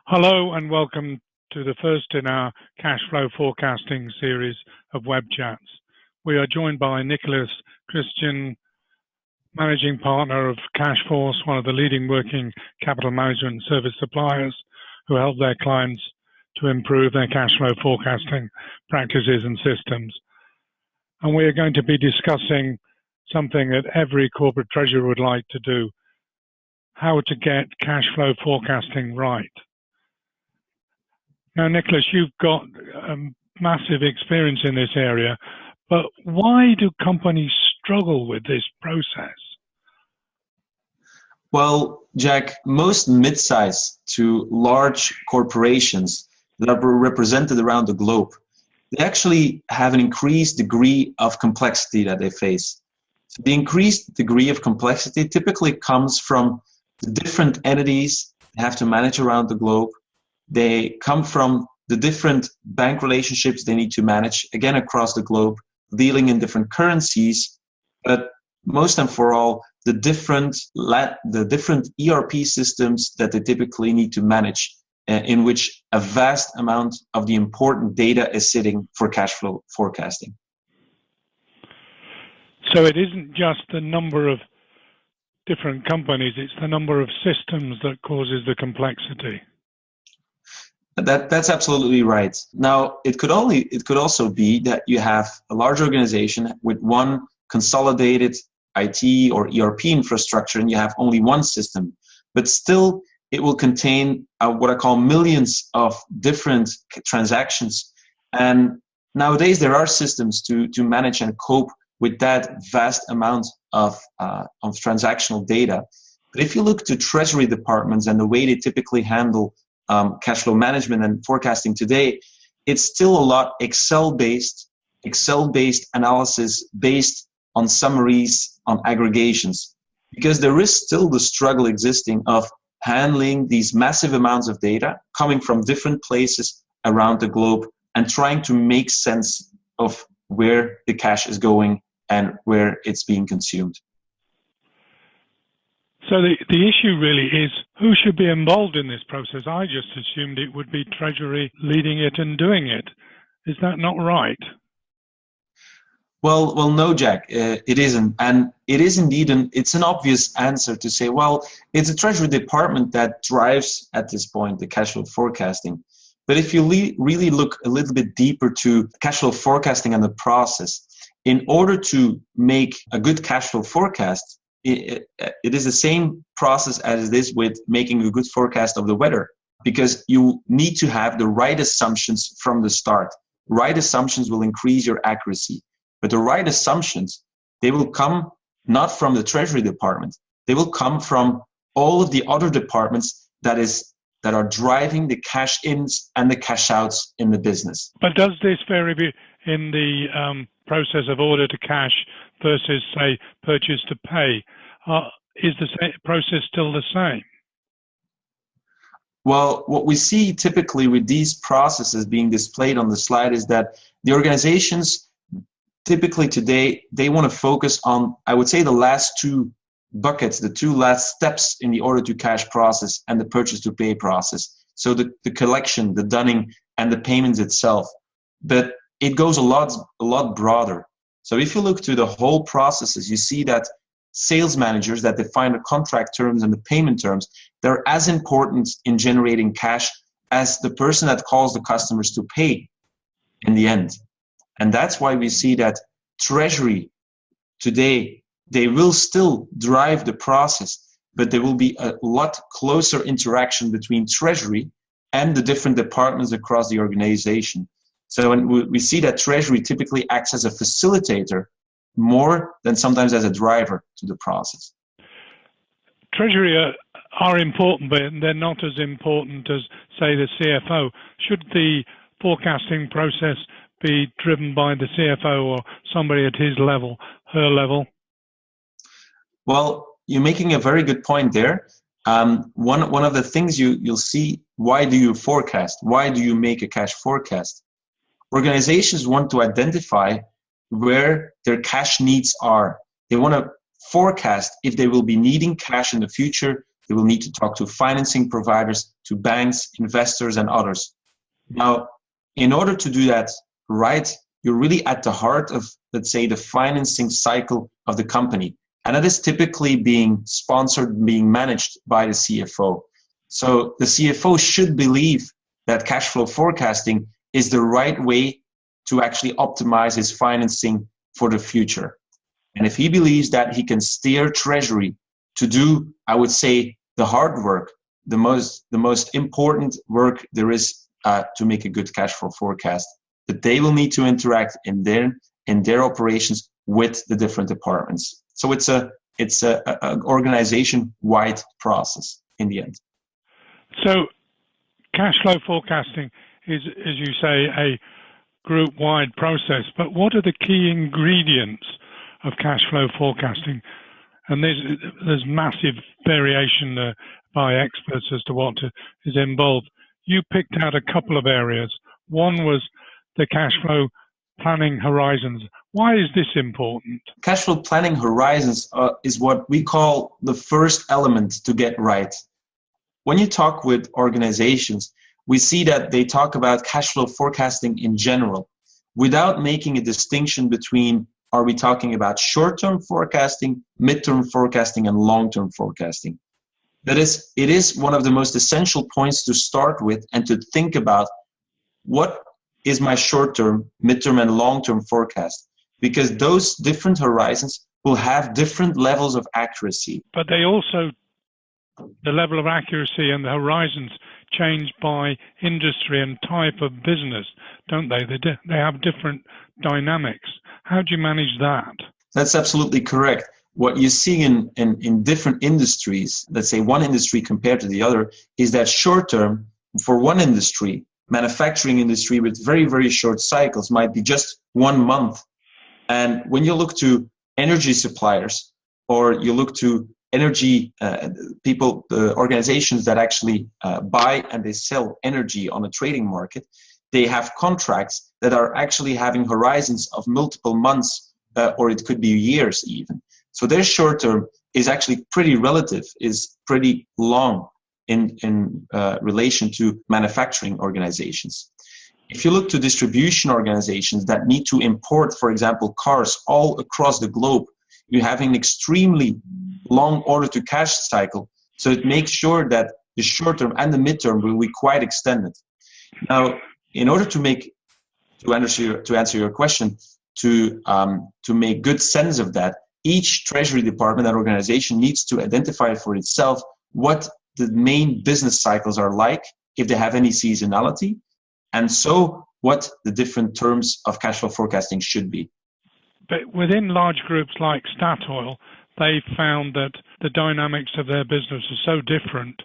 Hello and welcome to the first in our cash flow forecasting series of web chats. We are joined by Nicholas Christian, Managing Partner of Cashforce, one of the leading working capital management service suppliers who help their clients to improve their cash flow forecasting practices and systems. And we are going to be discussing something that every corporate treasurer would like to do: how to get cash flow forecasting right. Now, Nicholas, you've got massive experience in this area, but why do companies struggle with this process? Well, Jack, most mid-size to large corporations that are represented around the globe, they actually have an increased degree of complexity that they face. So the increased degree of complexity typically comes from the different entities they have to manage around the globe. They come from the different bank relationships they need to manage, again, across the globe, dealing in different currencies, but most and for all, the different ERP systems that they typically need to manage, in which a vast amount of the important data is sitting for cash flow forecasting. So it isn't just the number of different companies, it's the number of systems that causes the complexity. That's absolutely right. Now, it could also be that you have a large organization with one consolidated IT or ERP infrastructure, and you have only one system, but still it will contain what I call millions of different transactions. And nowadays there are systems to manage and cope with that vast amount of transactional data. But if you look to treasury departments and the way they typically handle cash flow management and forecasting today, it's still a lot Excel-based analysis based on summaries, on aggregations, because there is still the struggle existing of handling these massive amounts of data coming from different places around the globe and trying to make sense of where the cash is going and where it's being consumed. So the issue really is who should be involved in this process. I just assumed it would be Treasury leading it and doing it. Is that not right? Well, no, Jack, it isn't. And it is indeed it's an obvious answer to say, well, it's a Treasury department that drives at this point the cash flow forecasting. But if you really look a little bit deeper to cash flow forecasting and the process, in order to make a good cash flow forecast, it is the same process as it is with making a good forecast of the weather, because you need to have the right assumptions from the start. Right assumptions will increase your accuracy, but the right assumptions, they will come not from the Treasury department. They will come from all of the other departments that are driving the cash ins and the cash outs in the business. But does this vary in the process of order to cash versus, say, purchase to pay? Is the process still the same? Well, what we see typically with these processes being displayed on the slide is that the organizations typically today, they want to focus on, I would say, the last two buckets, the two last steps in the order to cash process and the purchase to pay process. So the collection, the dunning, and the payments itself. But it goes a lot broader. So if you look to the whole processes, you see that sales managers that define the contract terms and the payment terms, they're as important in generating cash as the person that calls the customers to pay in the end. And that's why we see that Treasury today, they will still drive the process, but there will be a lot closer interaction between Treasury and the different departments across the organization. So when we see that Treasury typically acts as a facilitator more than sometimes as a driver to the process. Treasury are important, but they're not as important as, say, the CFO. Should the forecasting process be driven by the CFO or somebody at his level, her level? Well, you're making a very good point there. One of the things you'll see, why do you forecast? Why do you make a cash forecast? Organizations want to identify where their cash needs are. They want to forecast if they will be needing cash in the future They will need to talk to financing providers, to banks, investors, and others. Now, in order to do that right, you're really at the heart of, let's say, the financing cycle of the company. And that is typically being sponsored, being managed by the CFO. So the CFO should believe that cash flow forecasting is the right way to actually optimize his financing for the future. And if he believes that he can steer treasury to do, I would say, the hard work, the most important work there is to make a good cash flow forecast, that they will need to interact in their operations with the different departments. So it's a organization-wide process in the end. So cash flow forecasting is, as you say, a group-wide process. But what are the key ingredients of cash flow forecasting? And there's massive variation by experts as to what is involved. You picked out a couple of areas. One was the cash flow planning horizons. Why is this important? Cash flow planning horizons is what we call the first element to get right. When you talk with organizations, we see that they talk about cash flow forecasting in general without making a distinction between, are we talking about short-term forecasting, mid-term forecasting, and long-term forecasting? That is, it is one of the most essential points to start with and to think about what is my short-term, mid-term, and long-term forecast, because those different horizons will have different levels of accuracy. But they also, the level of accuracy and the horizons change by industry and type of business, don't they? They have different dynamics. How do you manage that? That's absolutely correct. What you see in different industries, let's say one industry compared to the other, is that short term, for one industry, manufacturing industry with very, very short cycles might be just 1 month. And when you look to energy suppliers, or you look to energy people, the organizations that actually buy and they sell energy on a trading market, they have contracts that are actually having horizons of multiple months, or it could be years even. So their short term is actually pretty relative, is pretty long in relation to manufacturing organizations. If you look to distribution organizations that need to import, for example, cars all across the globe, you have an extremely long order to cash cycle. So it makes sure that the short term and the midterm will be quite extended. Now, in order to answer your question, to make good sense of that, each treasury department and organization needs to identify for itself what the main business cycles are like, if they have any seasonality, and so what the different terms of cash flow forecasting should be. But within large groups like Statoil, they found that the dynamics of their business are so different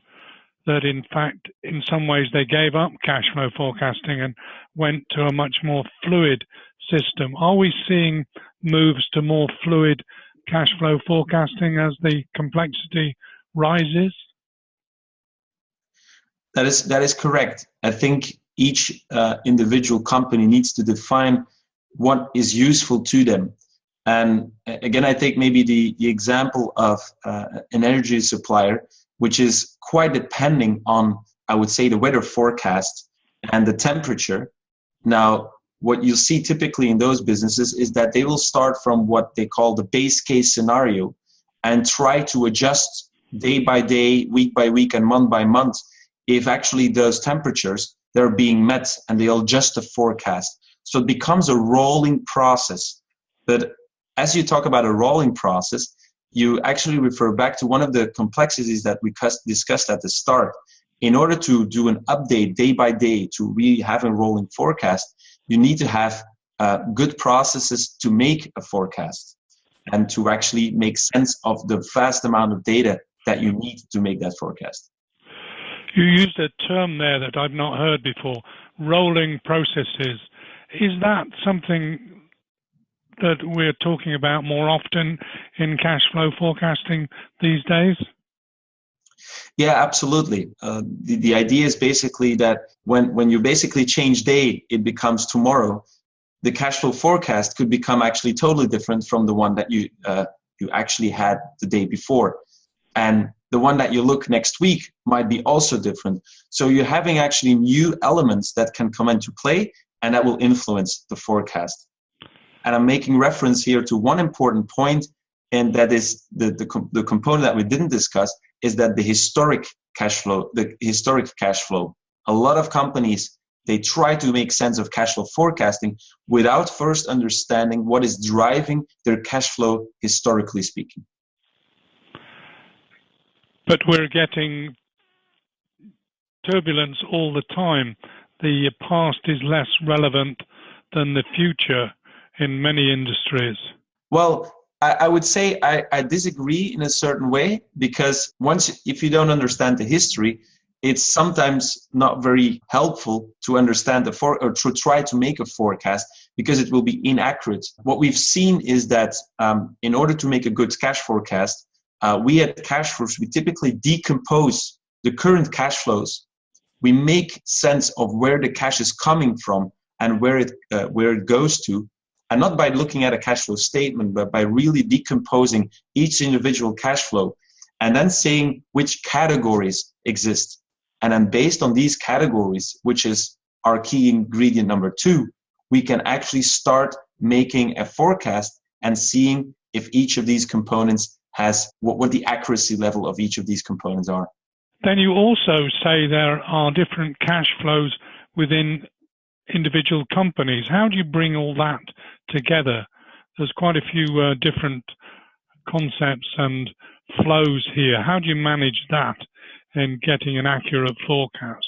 that, in fact, in some ways they gave up cash flow forecasting and went to a much more fluid system. Are we seeing moves to more fluid cash flow forecasting as the complexity rises? That is correct. I think each individual company needs to define what is useful to them. And again, I take maybe the example of an energy supplier, which is quite depending on, I would say, the weather forecast and the temperature. Now, what you see typically in those businesses is that they will start from what they call the base case scenario and try to adjust day by day, week by week, and month by month if actually those temperatures, they're being met, and they'll adjust the forecast. So it becomes a rolling process. But as you talk about a rolling process, you actually refer back to one of the complexities that we discussed at the start. In order to do an update day by day, to really have a rolling forecast, you need to have good processes to make a forecast and to actually make sense of the vast amount of data that you need to make that forecast. You used a term there that I've not heard before, rolling processes. Is that something that we're talking about more often in cash flow forecasting these days? Yeah, absolutely. The idea is basically that when you basically change day, it becomes tomorrow. The cash flow forecast could become actually totally different from the one that you actually had the day before. And the one that you look next week might be also different. So you're having actually new elements that can come into play and that will influence the forecast. And I'm making reference here to one important point, and that is the component that we didn't discuss, is that the historic cash flow. A lot of companies, they try to make sense of cash flow forecasting without first understanding what is driving their cash flow historically speaking. But we're getting turbulence all the time. The past is less relevant than the future in many industries. Well, I would say I disagree in a certain way, because if you don't understand the history, it's sometimes not very helpful to understand or to try to make a forecast, because it will be inaccurate. What we've seen is that in order to make a good cash forecast, we at Cashforce, we typically decompose the current cash flows. We make sense of where the cash is coming from and where it goes to, and not by looking at a cash flow statement, but by really decomposing each individual cash flow and then saying which categories exist. And then based on these categories, which is our key ingredient number 2, we can actually start making a forecast and seeing if each of these components has what the accuracy level of each of these components are. Then you also say there are different cash flows within individual companies. How do you bring all that together? There's quite a few different concepts and flows here. How do you manage that in getting an accurate forecast?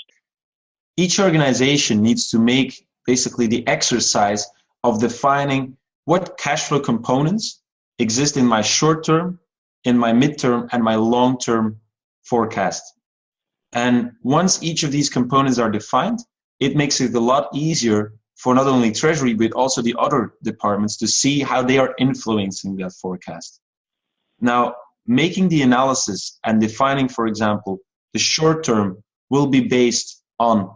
Each organization needs to make basically the exercise of defining what cash flow components exist in my short-term, in my mid-term, and my long-term forecast. And once each of these components are defined, it makes it a lot easier for not only Treasury, but also the other departments to see how they are influencing that forecast. Now, making the analysis and defining, for example, the short term will be based on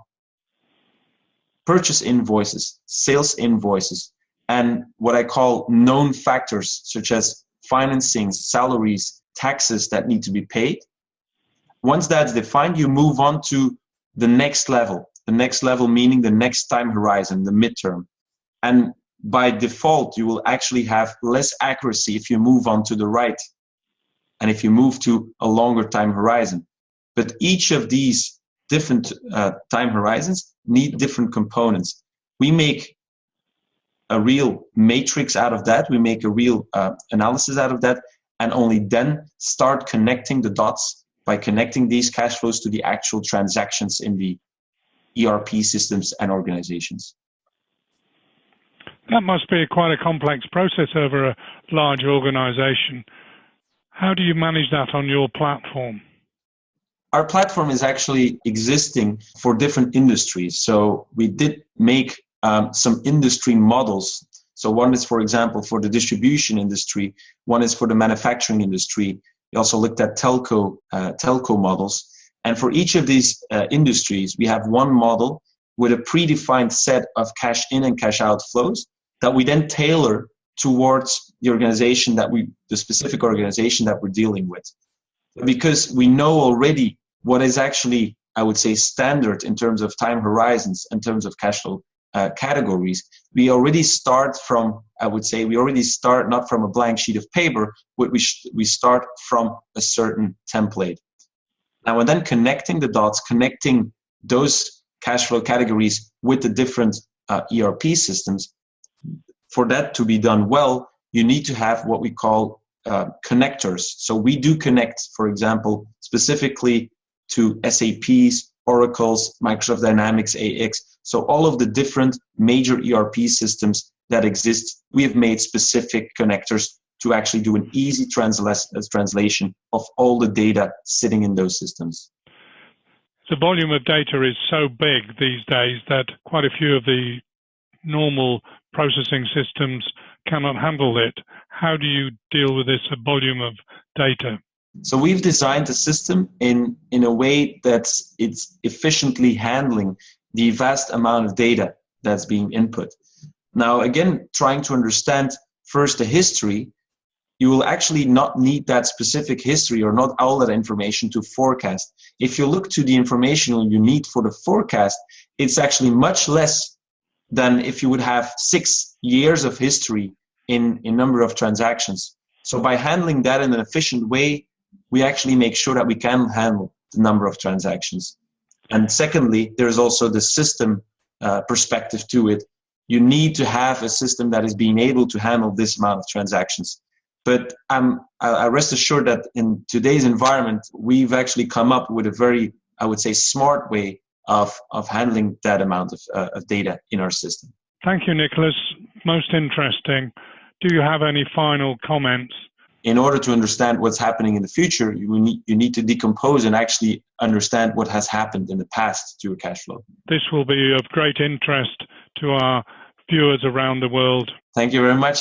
purchase invoices, sales invoices, and what I call known factors, such as financing, salaries, taxes that need to be paid. Once that's defined, you move on to the next level. The next level meaning the next time horizon, the midterm. And by default, you will actually have less accuracy if you move on to the right and if you move to a longer time horizon. But each of these different time horizons need different components. We make a real matrix out of that. We make a real analysis out of that, and only then start connecting the dots by connecting these cash flows to the actual transactions in the ERP systems and organizations. That must be quite a complex process over a large organization. How do you manage that on your platform? Our platform is actually existing for different industries. So we did make some industry models. So one is, for example, for the distribution industry. One is for the manufacturing industry. We also looked at telco models. And for each of these industries, we have one model with a predefined set of cash in and cash out flows that we then tailor towards the organization the specific organization that we're dealing with. Because we know already what is actually, I would say, standard in terms of time horizons, in terms of cash flow categories, we already start not from a blank sheet of paper, but we start from a certain template. Now, and then connecting the dots, connecting those cash flow categories with the different ERP systems, for that to be done well, you need to have what we call connectors. So we do connect, for example, specifically to SAP's, Oracle's, Microsoft Dynamics AX. So all of the different major ERP systems that exist, we have made specific connectors to actually do an easy translation of all the data sitting in those systems. The volume of data is so big these days that quite a few of the normal processing systems cannot handle it. How do you deal with this volume of data? So we've designed the system in a way that it's efficiently handling the vast amount of data that's being input. Now, again, trying to understand first the history, you will actually not need that specific history or not all that information to forecast. If you look to the information you need for the forecast, it's actually much less than if you would have 6 years of history in number of transactions. So by handling that in an efficient way, we actually make sure that we can handle the number of transactions. And secondly, there's also the system perspective to it. You need to have a system that is being able to handle this amount of transactions. But I rest assured that in today's environment, we've actually come up with a very, I would say, smart way of handling that amount of data in our system. Thank you, Nicholas. Most interesting. Do you have any final comments? In order to understand what's happening in the future, you need to decompose and actually understand what has happened in the past to your cash flow. This will be of great interest to our viewers around the world. Thank you very much.